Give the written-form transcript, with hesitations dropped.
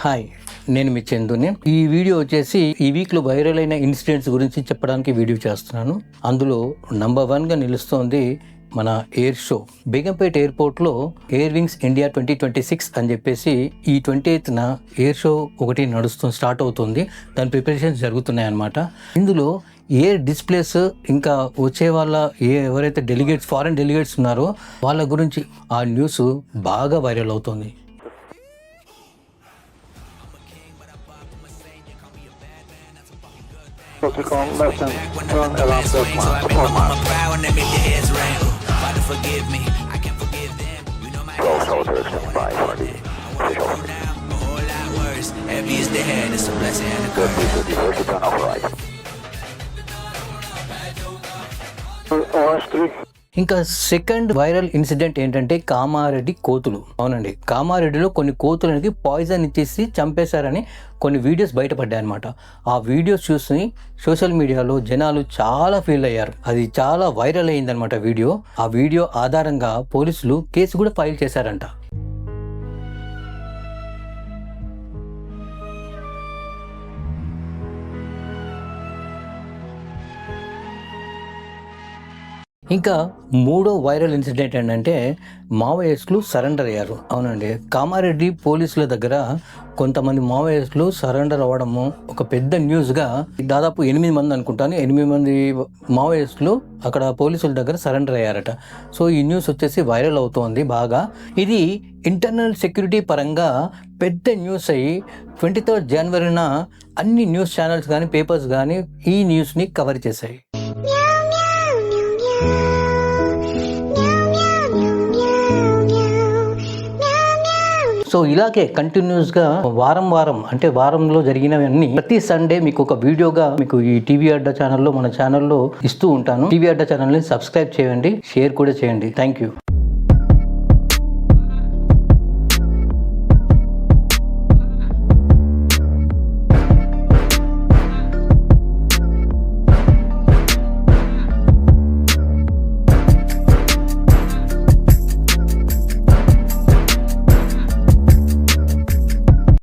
Hi, నేను మీ చందుని. ఈ video వచ్చేసి ఈ వీక్లో వైరల్ అయిన ఇన్సిడెంట్స్ గురించి చెప్పడానికి వీడియో చేస్తున్నాను. అందులో నంబర్ 1గా నిలుస్తోంది మన ఎయిర్ షో. బేగంపేట ఎయిర్పోర్ట్లో ఎయిర్ వింగ్స్ ఇండియా 2026 అని చెప్పేసి ఈ 28న ఎయిర్ షో ఒకటి స్టార్ట్ అవుతుంది. దాని ప్రిపరేషన్స్ జరుగుతున్నాయి అన్నమాట. ఇందులో ఎయిర్ డిస్ప్లేస్ ఇంకా వచ్చే వాళ్ళ ఎవరైతే డెలిగేట్స్ ఫారెన్ డెలిగేట్స్ ఉన్నారో వాళ్ళ గురించి ఆ న్యూస్ బాగా వైరల్ అవుతుంది. ఇంకా సెకండ్ వైరల్ ఇన్సిడెంట్ ఏంటంటే కామారెడ్డి కోతులు. అవునండి, కామారెడ్డిలో కొన్ని కోతులకి పాయిజన్ ఇచ్చేసి చంపేశారని కొన్ని వీడియోస్ బయటపడ్డాయి అనమాట. ఆ వీడియోస్ చూసి సోషల్ మీడియాలో జనాలు చాలా ఫీల్ అయ్యారు. అది చాలా వైరల్ అయిందనమాట వీడియో. ఆ వీడియో ఆధారంగా పోలీసులు కేసు కూడా ఫైల్ చేశారంట. ఇంకా మూడో వైరల్ ఇన్సిడెంట్ ఏంటంటే మావోయిస్టులు సరెండర్ అయ్యారు. అవునండి, కామారెడ్డి పోలీసుల దగ్గర కొంతమంది మావోయిస్టులు సరెండర్ అవ్వడము ఒక పెద్ద న్యూస్గా, దాదాపు 8 మంది అనుకుంటాను, 8 మంది మావోయిస్టులు అక్కడ పోలీసుల దగ్గర సరెండర్ అయ్యారట. సో ఈ న్యూస్ వచ్చేసి వైరల్ అవుతోంది బాగా. ఇది ఇంటర్నల్ సెక్యూరిటీ పరంగా పెద్ద న్యూస్ అయ్యి 23 జనవరిన అన్ని న్యూస్ ఛానల్స్ కానీ పేపర్స్ కానీ ఈ న్యూస్ని కవర్ చేశాయి. సో ఇలాగే కంటిన్యూస్గా వారంలో జరిగినవన్నీ ప్రతి సండే మీకు ఒక వీడియోగా మీకు ఈ టీవీ అడ్డా ఛానల్లో మన ఛానల్లో ఇస్తూ ఉంటాను. టీవీ అడ్డా ఛానల్ని సబ్స్క్రైబ్ చేయండి, షేర్ కూడా చేయండి. Thank you.